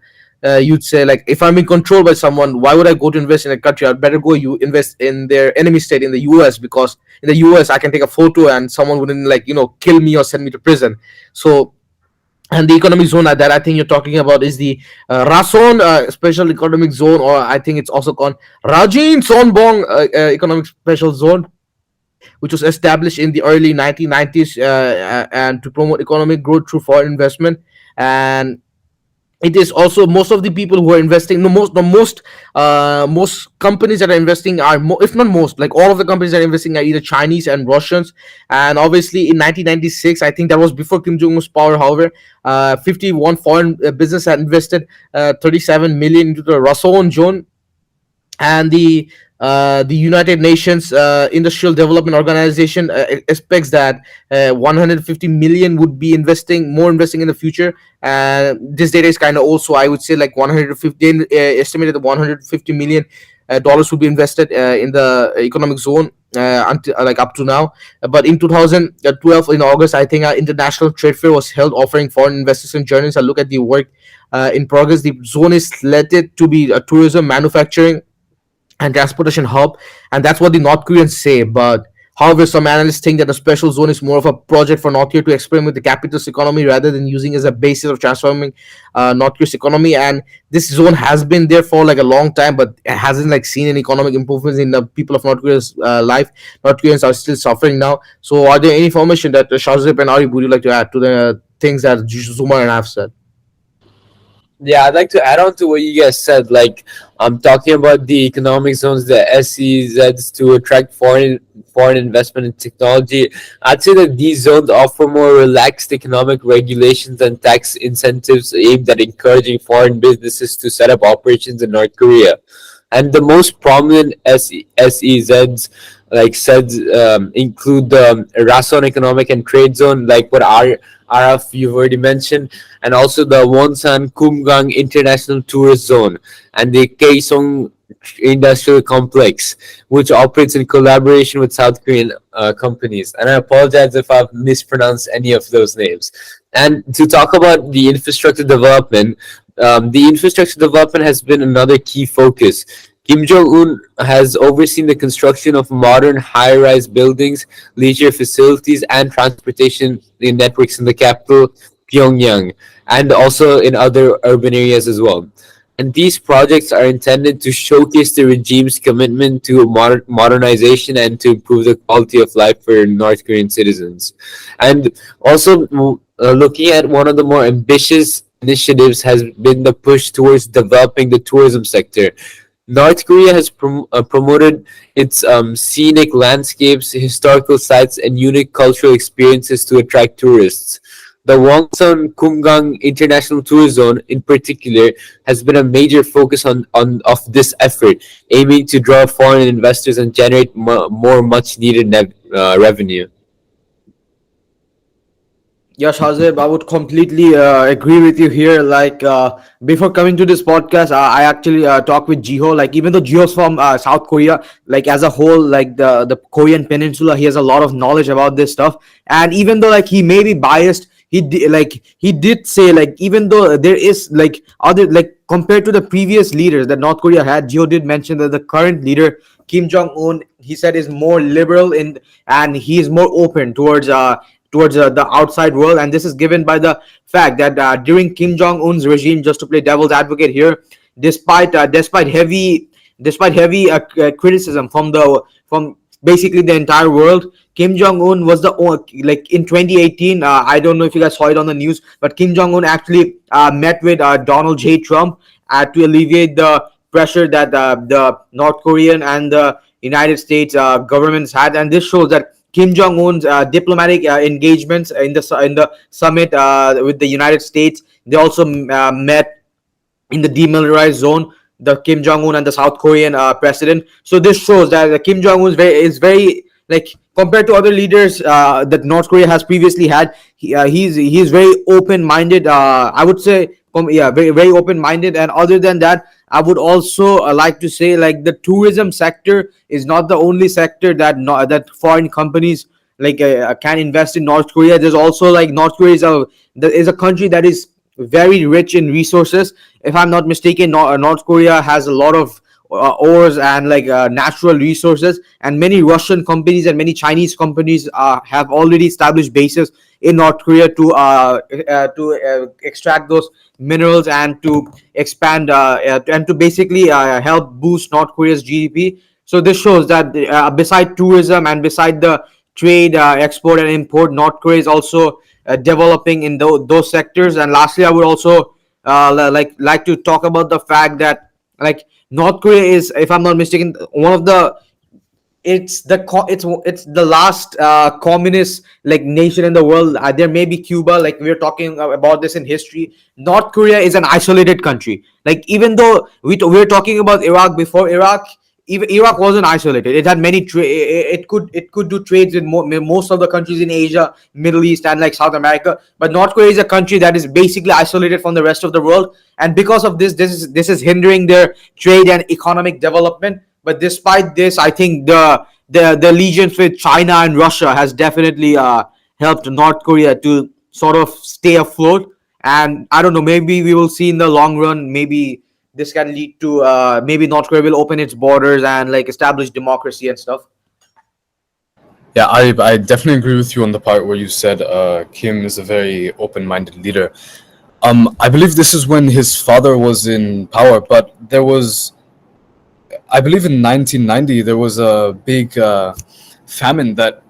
you'd say, like if I'm being controlled by someone, why would I go to invest in a country? I'd better go you invest in their enemy state, in the US, because in the US I can take a photo and someone wouldn't, like, kill me or send me to prison. So, and the economic zone that I think you're talking about is the Rason Special Economic Zone, or I think it's also called Rajin Sonbong Economic Special Zone, which was established in the early 1990s, and to promote economic growth through foreign investment. And it is also most of the people who are investing, no, most companies that are investing are if not most, like all of the companies that are investing are either Chinese and Russians. And obviously in 1996, I think that was before Kim Jong-un's power, however, 51 foreign business had invested 37 million into the Rason zone. And the United Nations Industrial Development Organization expects that 150 million would be investing in the future. This data is kind of also, I would say, like 150 estimated that 150 million dollars would be invested in the economic zone until like up to now. But in 2012, in August, I think, international trade fair was held, offering foreign investors and journalists a look at the work in progress. The zone is slated to be a tourism, manufacturing, and transportation hub, and that's what the North Koreans say. But however, some analysts think that the special zone is more of a project for North Korea to experiment with the capitalist economy rather than using as a basis of transforming North Korea's economy. And this zone has been there for like a long time, but it hasn't like seen any economic improvements in the people of North Korea's life. North Koreans are still suffering now. So, are there any information that Shazip and Ari would you like to add to the things that Zumar and I have said? Yeah, I'd like to add on to what you guys said. Like, I'm talking about the economic zones, the SEZs, to attract foreign investment in technology. I'd say that these zones offer more relaxed economic regulations and tax incentives aimed at encouraging foreign businesses to set up operations in North Korea. And the most prominent SEZs, like said, include the Rason Economic and Trade Zone, like what RF you've already mentioned, and also the Wonsan Kumgang International Tourist Zone and the Kaesong Industrial Complex, which operates in collaboration with South Korean companies. And I apologize if I've mispronounced any of those names. And to talk about the infrastructure development, the infrastructure development has been another key focus. Kim Jong Un has overseen the construction of modern high rise buildings, leisure facilities, and transportation networks in the capital, Pyongyang, and also in other urban areas as well. And these projects are intended to showcase the regime's commitment to modernization and to improve the quality of life for North Korean citizens. And also, looking at one of the more ambitious initiatives has been the push towards developing the tourism sector. North Korea has promoted its scenic landscapes, historical sites, and unique cultural experiences to attract tourists. The Wongsan Kumgang International Tourist Zone, in particular, has been a major focus on of this effort, aiming to draw foreign investors and generate more much needed revenue. Yeah, Shazib, I would completely agree with you here. Like, before coming to this podcast, I actually talked with Jiho. Like, even though Jiho's from South Korea, like as a whole, like the Korean Peninsula, he has a lot of knowledge about this stuff. And even though like he may be biased, he did say like even though there is like other like compared to the previous leaders that North Korea had, Jiho did mention that the current leader Kim Jong Un, he said, is more liberal in and he is more open towards the outside world, and this is given by the fact that during Kim Jong Un's regime, just to play devil's advocate here, despite heavy criticism from basically the entire world, Kim Jong Un was the like in 2018. I don't know if you guys saw it on the news, but Kim Jong Un actually met with Donald J. Trump to alleviate the pressure that the North Korean and the United States governments had, and this shows that Kim Jong Un's diplomatic engagements in the summit with the United States. They also met in the demilitarized zone, the Kim Jong Un and the South Korean president. So this shows that Kim Jong Un is very like compared to other leaders that North Korea has previously had. He's very open minded. I would say, yeah, very open minded. And other than that, I would also like to say like the tourism sector is not the only sector that foreign companies like can invest in North Korea. There's also like North Korea is a country that is very rich in resources. If I'm not mistaken, North Korea has a lot of ores and like natural resources, and many Russian companies and many Chinese companies have already established bases in North Korea to extract those minerals and to expand and to basically help boost North Korea's GDP. So this shows that beside tourism and beside the trade, export and import, North Korea is also developing in those sectors. And lastly, I would also like to talk about the fact that like North Korea is, if I'm not mistaken, one of the it's the last communist like nation in the world. There may be Cuba, like we are talking about this in history. North Korea is an isolated country. Like even though we were talking about Iraq before, even Iraq wasn't isolated. It had many it could do trades with most of the countries in Asia, Middle East, and like South America. But North Korea is a country that is basically isolated from the rest of the world, and because of this is hindering their trade and economic development. But despite this, I think the allegiance with China and Russia has definitely helped North Korea to sort of stay afloat. And I don't know, maybe we will see in the long run. Maybe this can lead to maybe North Korea will open its borders and like establish democracy and stuff. Yeah, I definitely agree with you on the part where you said Kim is a very open-minded leader. I believe this is when his father was in power, but there was, I believe in 1990, there was a big famine that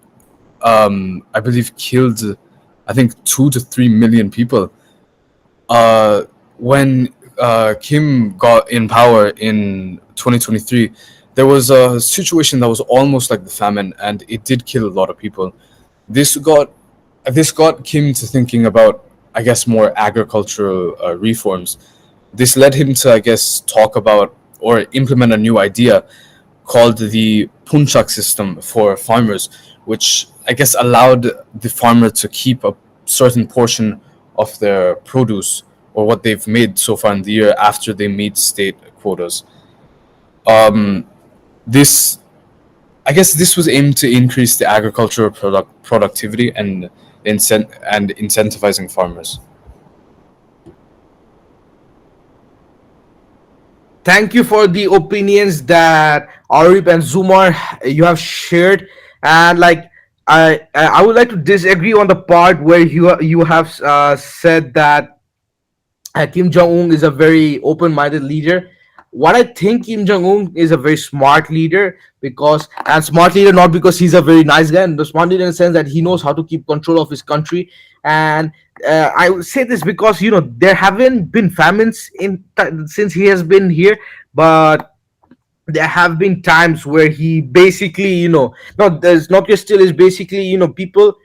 I believe killed, I think, 2 to 3 million people. When Kim got in power in 2023, there was a situation that was almost like the famine, and it did kill a lot of people. This got this got Kim to thinking about, I guess, more agricultural reforms. This led him to, I guess, talk about or implement a new idea called the punchak system for farmers, which I guess allowed the farmer to keep a certain portion of their produce or what they've made so far in the year after they meet state quotas. This I guess this was aimed to increase the agricultural productivity and incentivizing farmers. Thank you for the opinions that Arif and Zumar you have shared, and like I would like to disagree on the part where you have said that Kim Jong Un is a very open-minded leader. What I think Kim Jong Un is a very smart leader, because and smart leader not because he's a very nice guy, and the smart leader in the sense that he knows how to keep control of his country. And I would say this because there haven't been famines since he has been here, but there have been times where he basically no, there's not just still is basically people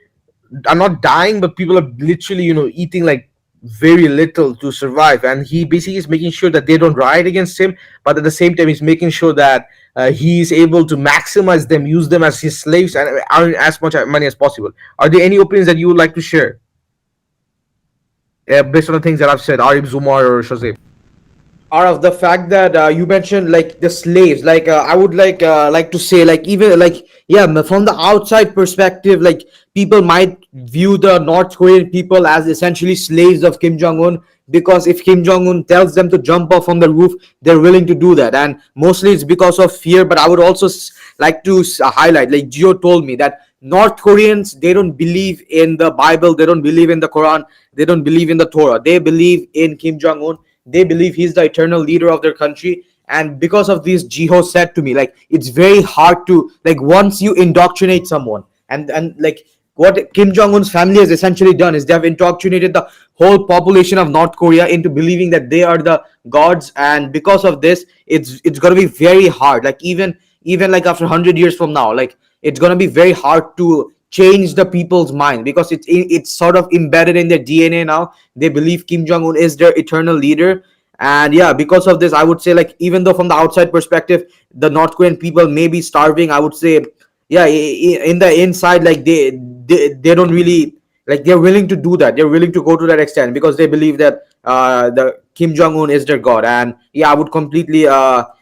are not dying, but people are literally, eating like very little to survive. And he basically is making sure that they don't riot against him, but at the same time, he's making sure that he is able to maximize them, use them as his slaves, and earn as much money as possible. Are there any opinions that you would like to share based on the things that I've said, Arif, Zumar, or Shazib? Out of the fact that you mentioned like the slaves, like I would like to say, like, even like, yeah, from the outside perspective, like people might view the North Korean people as essentially slaves of Kim Jong-un, because if Kim Jong-un tells them to jump off on the roof, they're willing to do that, and mostly it's because of fear. But I would also like to highlight, like Gio told me, that North Koreans, they don't believe in the Bible, they don't believe in the Quran, they don't believe in the Torah, they believe in Kim Jong-un. They believe he's the eternal leader of their country. And because of this, Jiho said to me, like, it's very hard to, like, once you indoctrinate someone, and like what Kim Jong-un's family has essentially done is they have indoctrinated the whole population of North Korea into believing that they are the gods. And because of this, it's going to be very hard, like even like after 100 years from now, like it's going to be very hard to change the people's mind, because it's sort of embedded in their DNA now. They believe Kim Jong Un is their eternal leader. And yeah, because of this, I would say, like, even though from the outside perspective the North Korean people may be starving, I would say, yeah, in the inside, like they don't really, like, they're willing to do that, they're willing to go to that extent, because they believe that the Kim Jong Un is their god. And yeah, I would completely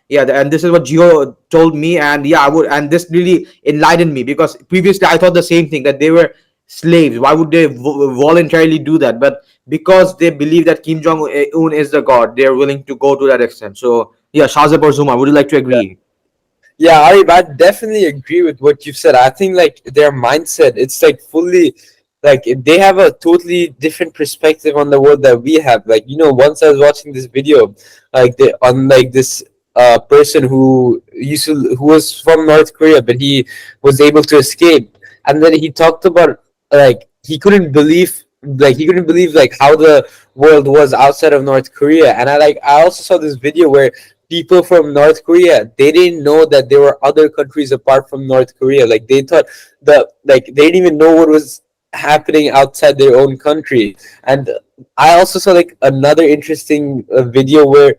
yeah, and this is what Gio told me. And yeah, I would, and this really enlightened me, because previously I thought the same thing, that they were slaves. Why would they voluntarily do that? But because they believe that Kim Jong Un is the god, they're willing to go to that extent. So yeah, Shazib or Zuma, would you like to agree? Yeah, I definitely agree with what you've said. I think like their mindset, it's like fully like they have a totally different perspective on the world that we have. Like, once I was watching this video, like on like this person who was from North Korea, but he was able to escape, and then he talked about like he couldn't believe like how the world was outside of North Korea. And I also saw this video where people from North Korea, they didn't know that there were other countries apart from North Korea. Like they thought they didn't even know what was happening outside their own country. And I also saw like another interesting video where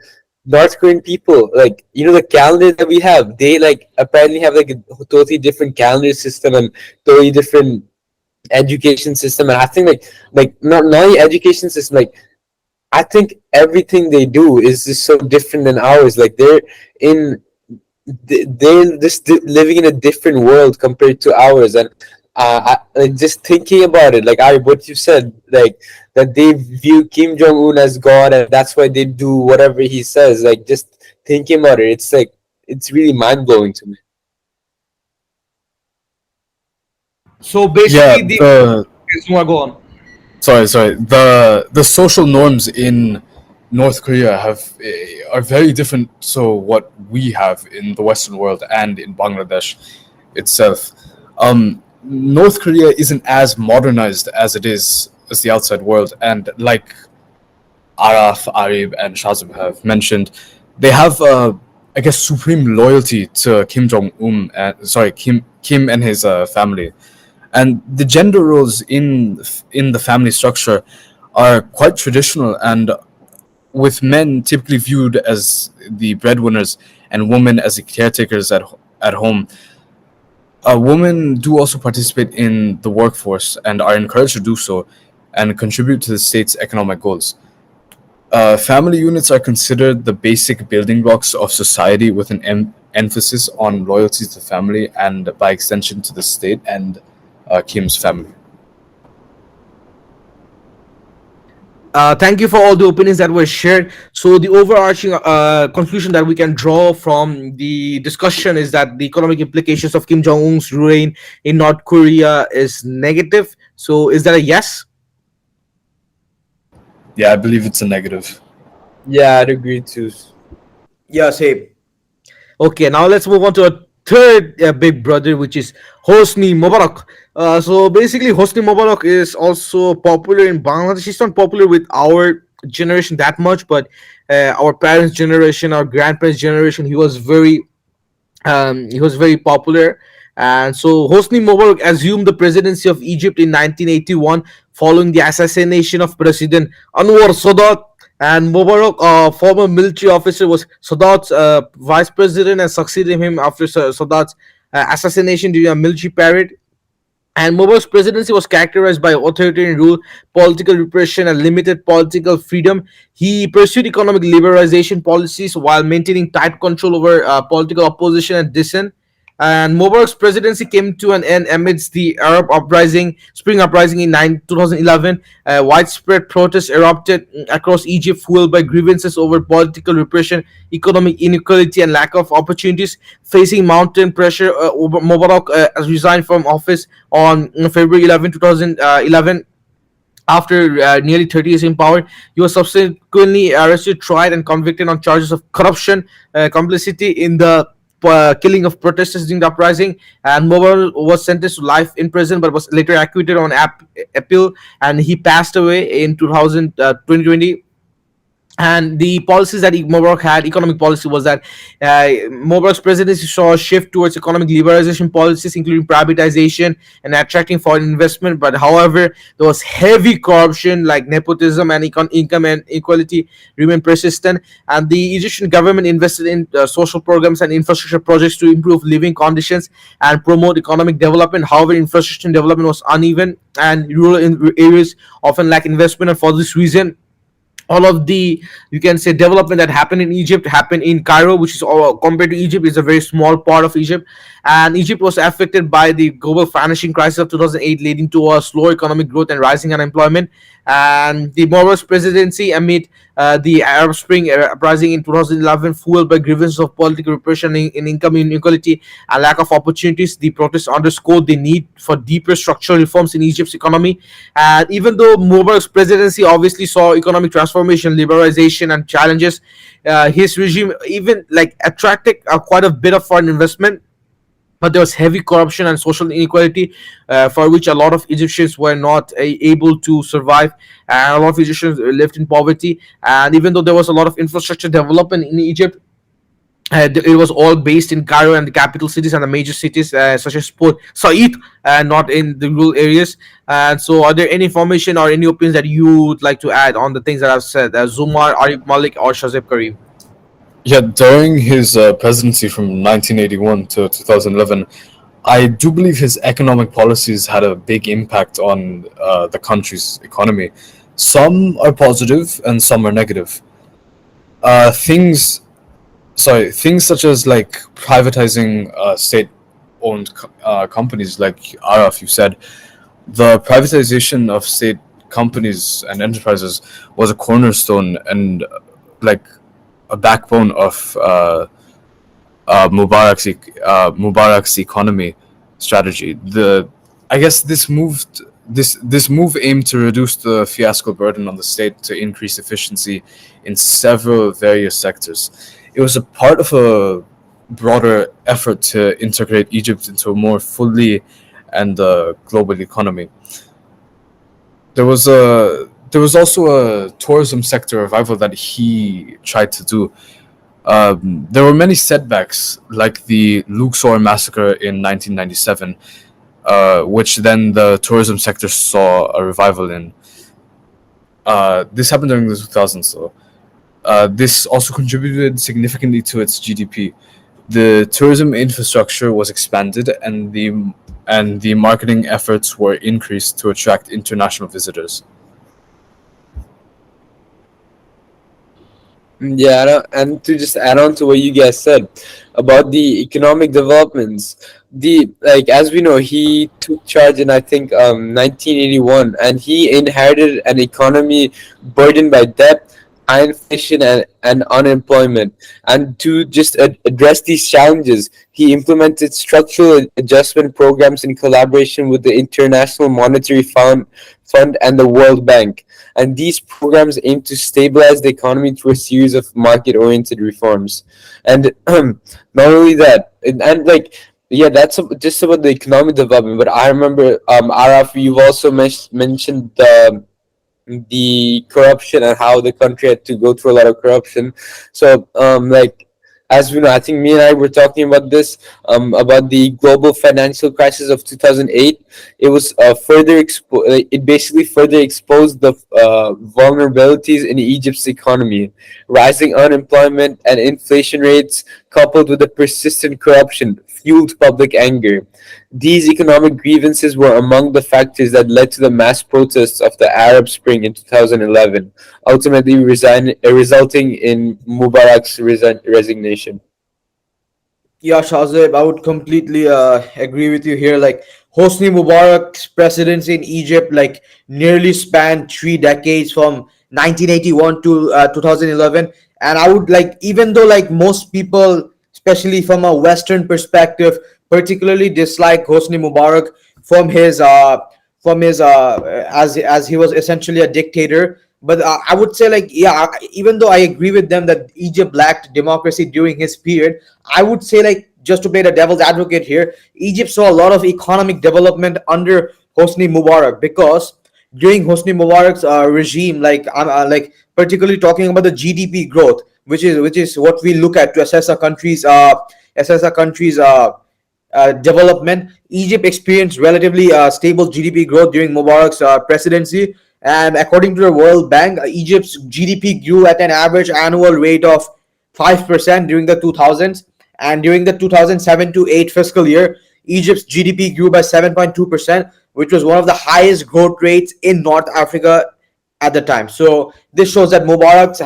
North Korean people, like, the calendar that we have, they like apparently have like a totally different calendar system and totally different education system. And I think like not only education system, like I think everything they do is just so different than ours. Like in they're just living in a different world compared to ours. And like just thinking about it, like what you said, like that they view Kim Jong Un as God, and that's why they do whatever he says. Like just thinking about it, it's like it's really mind blowing to me. So Yeah, basically, the the Zuma, go on. sorry, the social norms in North Korea are very different to what we have in the Western world and in Bangladesh itself. North Korea isn't as modernized as it is as the outside world, and like Araf, Arib, and Shazim have mentioned, they have, I guess, supreme loyalty to Kim Jong Un, Kim and his family, and the gender roles in the family structure are quite traditional, and with men typically viewed as the breadwinners and women as the caretakers at home. Women do also participate in the workforce and are encouraged to do so and contribute to the state's economic goals. Family units are considered the basic building blocks of society with an emphasis on loyalty to the family and, by extension, to the state and Kim's family. Thank you for all the opinions that were shared. So the overarching conclusion that we can draw from the discussion is that the economic implications of Kim Jong Un's reign in North Korea is negative. So is that a yes? Yeah, I believe it's a negative. Yeah, I'd agree too. Yeah, same. Okay, now let's move on to a third big brother, which is Hosni Mubarak. So basically, Hosni Mubarak is also popular in Bangladesh. He's not popular with our generation that much, but our parents' generation, our grandparents' generation, he was very popular. And so Hosni Mubarak assumed the presidency of Egypt in 1981 following the assassination of President Anwar Sadat. And Mubarak, a former military officer, was Sadat's vice president and succeeded him after Sadat's assassination during a military parade. And Mubarak's presidency was characterized by authoritarian rule, political repression, and limited political freedom. He pursued economic liberalization policies while maintaining tight control over political opposition and dissent. And Mubarak's presidency came to an end amidst the Spring Uprising in 2011. Widespread protests erupted across Egypt, fueled by grievances over political repression, economic inequality, and lack of opportunities. Facing mounting pressure, Mubarak resigned from office on February 11, 2011 after nearly 30 years in power. He was subsequently arrested, tried, and convicted on charges of corruption, complicity in the killing of protesters during the uprising. And Mubarak was sentenced to life in prison, but was later acquitted on appeal, and he passed away in 2020. And the policies that Mubarak had, economic policy, was that Mubarak's presidency saw a shift towards economic liberalization policies, including privatization and attracting foreign investment. But however, there was heavy corruption, like nepotism and income inequality, remained persistent. And the Egyptian government invested in social programs and infrastructure projects to improve living conditions and promote economic development. However, infrastructure development was uneven, and rural areas often lack investment. And for this reason, all of the, you can say, development that happened in Egypt happened in Cairo, which is all, compared to Egypt, is a very small part of Egypt. And Egypt was affected by the global financial crisis of 2008, leading to a slow economic growth and rising unemployment. And the Mubarak's presidency amid the Arab Spring uprising in 2011, fueled by grievances of political repression in income inequality and lack of opportunities, the protests underscored the need for deeper structural reforms in Egypt's economy. And even though Mubarak's presidency obviously saw economic transformation, liberalization, and challenges, his regime even like attracted quite a bit of foreign investment. But there was heavy corruption and social inequality, for which a lot of Egyptians were not able to survive, and a lot of Egyptians lived in poverty. And even though there was a lot of infrastructure development in Egypt, it was all based in Cairo and the capital cities and the major cities such as Port Said, not in the rural areas. And so, are there any information or any opinions that you would like to add on the things that I've said, Zumar, Arif Malik, or Shazib Karim? Yeah, during his presidency from 1981 to 2011, I do believe his economic policies had a big impact on the country's economy. Some are positive and some are negative. Things, things such as like privatizing state-owned companies, like Araf, you said, the privatization of state companies and enterprises was a cornerstone and like a backbone of Mubarak's economy strategy. The I guess this move aimed to reduce the fiscal burden on the state to increase efficiency in several various sectors. It was a part of a broader effort to integrate Egypt into a more fully and global economy. There was a there was also a tourism sector revival that he tried to do. There were many setbacks, like the Luxor massacre in 1997, which then the tourism sector saw a revival in. This happened during the 2000s, so this also contributed significantly to its GDP. The tourism infrastructure was expanded, and the marketing efforts were increased to attract international visitors. Yeah, and to just add on to what you guys said about the economic developments, the like as we know, he took charge in I think 1981, and he inherited an economy burdened by debt, high inflation, and unemployment. And to just address these challenges, he implemented structural adjustment programs in collaboration with the International Monetary Fund and the World Bank, and these programs aim to stabilize the economy through a series of market-oriented reforms. And not only that, and like yeah, that's just about the economic development. But I remember, Araf, you've also mentioned the corruption and how the country had to go through a lot of corruption. So, like, as we know, I think me and I were talking about this, about the global financial crisis of 2008. It was it basically further exposed the vulnerabilities in Egypt's economy. Rising unemployment and inflation rates, coupled with the persistent corruption, fueled public anger. These economic grievances were among the factors that led to the mass protests of the Arab Spring in 2011, ultimately resulting in Mubarak's resignation. Yeah, Shazib, I would completely agree with you here. Like Hosni Mubarak's presidency in Egypt, like nearly spanned 3 decades from 1981 to 2011. And I would like, even though like most people, especially from a Western perspective, particularly dislike Hosni Mubarak from his as he was essentially a dictator. But I would say like yeah, even though I agree with them that Egypt lacked democracy during his period, I would say, like, just to play the devil's advocate here, Egypt saw a lot of economic development under Hosni Mubarak because during Hosni Mubarak's regime, like I'm like particularly talking about the GDP growth, which is what we look at to assess a country's development. Egypt experienced relatively stable GDP growth during Mubarak's presidency, and according to the World Bank, Egypt's GDP grew at an average annual rate of 5% during the 2000s, and during the 2007 to 8 fiscal year, Egypt's GDP grew by 7.2%, which was one of the highest growth rates in North Africa at the time. So this shows that Mubarak's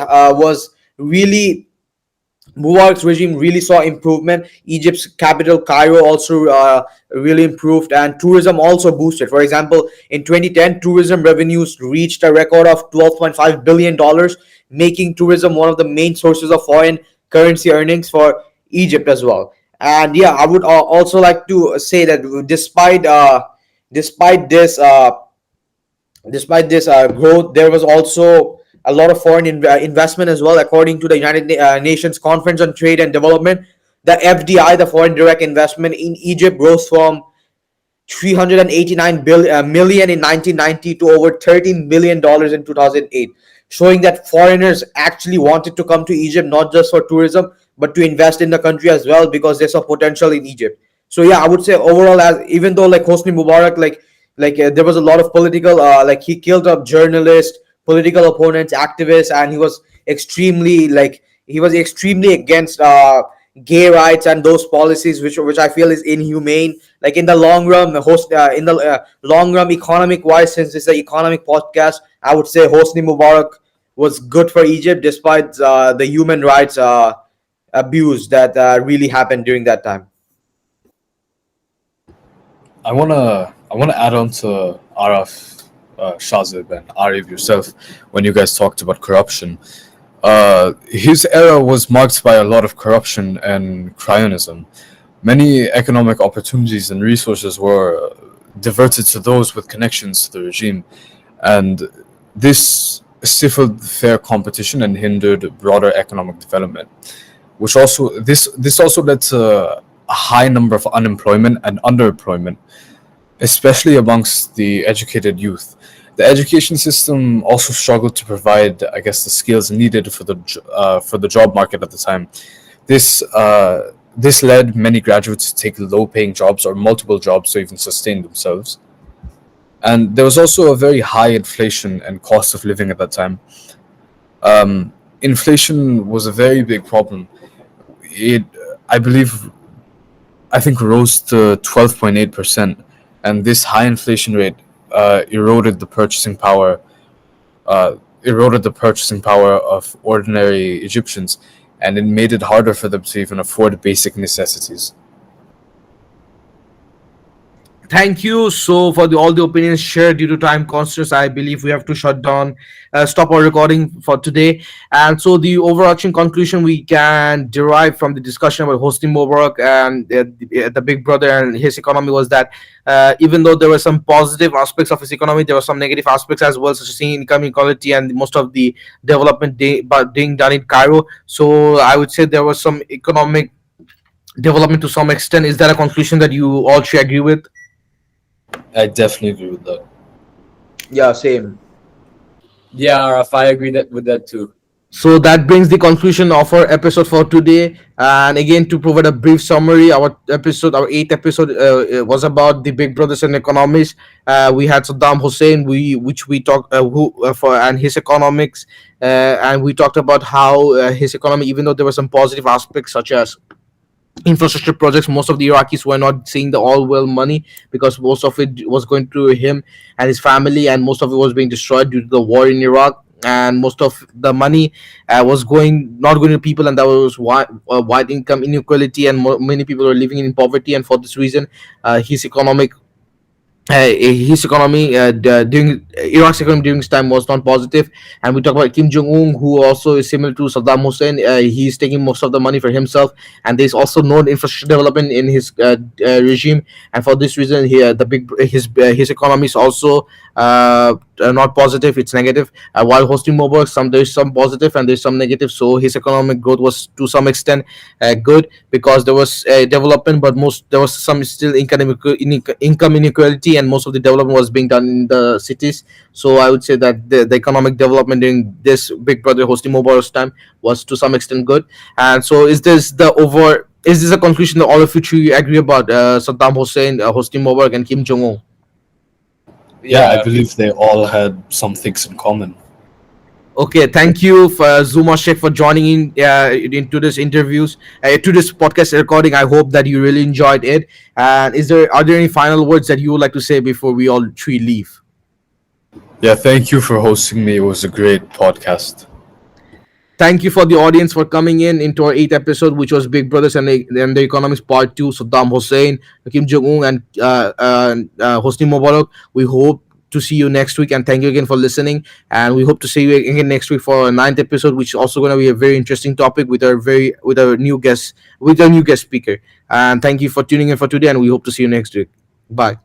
regime really saw improvement. Egypt's capital, Cairo, also really improved, and tourism also boosted. For example, in 2010, tourism revenues reached a record of $12.5 billion, making tourism one of the main sources of foreign currency earnings for Egypt as well. And yeah, I would also like to say that despite this growth, there was also a lot of foreign investment as well. According to the United Nations Conference on Trade and Development, the FDI, the foreign direct investment in Egypt, rose from 389 million in 1990 to over $13 billion in 2008, showing that foreigners actually wanted to come to Egypt not just for tourism but to invest in the country as well because there's a potential in Egypt. So yeah, I would say overall, as even though like Hosni Mubarak, there was a lot of political like he killed up journalists, political opponents, activists, and he was extremely against gay rights and those policies which I feel is inhumane. Like in the long run, economic wise, since it's an economic podcast, I would say Hosni Mubarak was good for Egypt despite the human rights abuse that really happened during that time. I wanna add on to Araf, Shazib, and Arif yourself when you guys talked about corruption. His era was marked by a lot of corruption and cryonism. Many economic opportunities and resources were diverted to those with connections to the regime, and this stifled fair competition and hindered broader economic development. This also led to a high number of unemployment and underemployment, especially amongst the educated youth. The education system also struggled to provide, I guess, the skills needed for the job market at the time. This led many graduates to take low-paying jobs or multiple jobs to even sustain themselves. And there was also a very high inflation and cost of living at that time. Inflation was a very big problem. It, I believe, I think rose to 12.8%, and this high inflation rate eroded the purchasing power of ordinary Egyptians, and it made it harder for them to even afford basic necessities. Thank you. So, for all the opinions shared, due to time constraints, I believe we have to stop our recording for today. And so, the overarching conclusion we can derive from the discussion about Hosni Mubarak and the Big Brother and his economy was that even though there were some positive aspects of his economy, there were some negative aspects as well, such as income inequality and most of the development being done in Cairo. So, I would say there was some economic development to some extent. Is that a conclusion that you all should agree with? I definitely agree with that. Yeah, same. Yeah, Araf, I agree that with that too. So that brings the conclusion of our episode for today. And again, to provide a brief summary, our eighth episode, was about the Big Brothers and economies. We had Saddam Hussein, which we talked who for and his economics, and we talked about how his economy, even though there were some positive aspects such as infrastructure projects, most of the Iraqis were not seeing the all well money because most of it was going to him and his family, and most of it was being destroyed due to the war in Iraq. And most of the money was going not going to people, and there was wide income inequality, and many people were living in poverty. And for this reason, his economy during Iraq's economy during this time was not positive. And we talk about Kim Jong-Un, who also is similar to Saddam Hussein. He's taking most of the money for himself, and there's also no infrastructure development in his regime. And for this reason, his economy is also not positive; it's negative. While hosting Mubarak, there's some positive and there's some negative. So his economic growth was to some extent good because there was development, but most there was some still income inequality, and most of the development was being done in the cities. So I would say that the economic development during this Big Brother hosting Mubarak's time was to some extent good. And so, is this a conclusion that all of you truly agree about Saddam Hussein, Hosni Mubarak, and Kim Jong Un? Yeah, I Yeah, believe they all had some things in common. Okay, thank you for Zumar Sheikh for joining into this interviews to this podcast recording. I hope that you really enjoyed it. And are there any final words that you would like to say before we all three leave? Yeah, thank you for hosting me. It was a great podcast. Thank you for the audience for coming into our eighth episode, which was Big Brothers and the Economics Part Two. Saddam Hussein, Kim Jong Un, and Hosni Mubarak. We hope to see you next week, and thank you again for listening. And we hope to see you again next week for our ninth episode, which is also going to be a very interesting topic with our new guest speaker. And thank you for tuning in for today, and we hope to see you next week. Bye.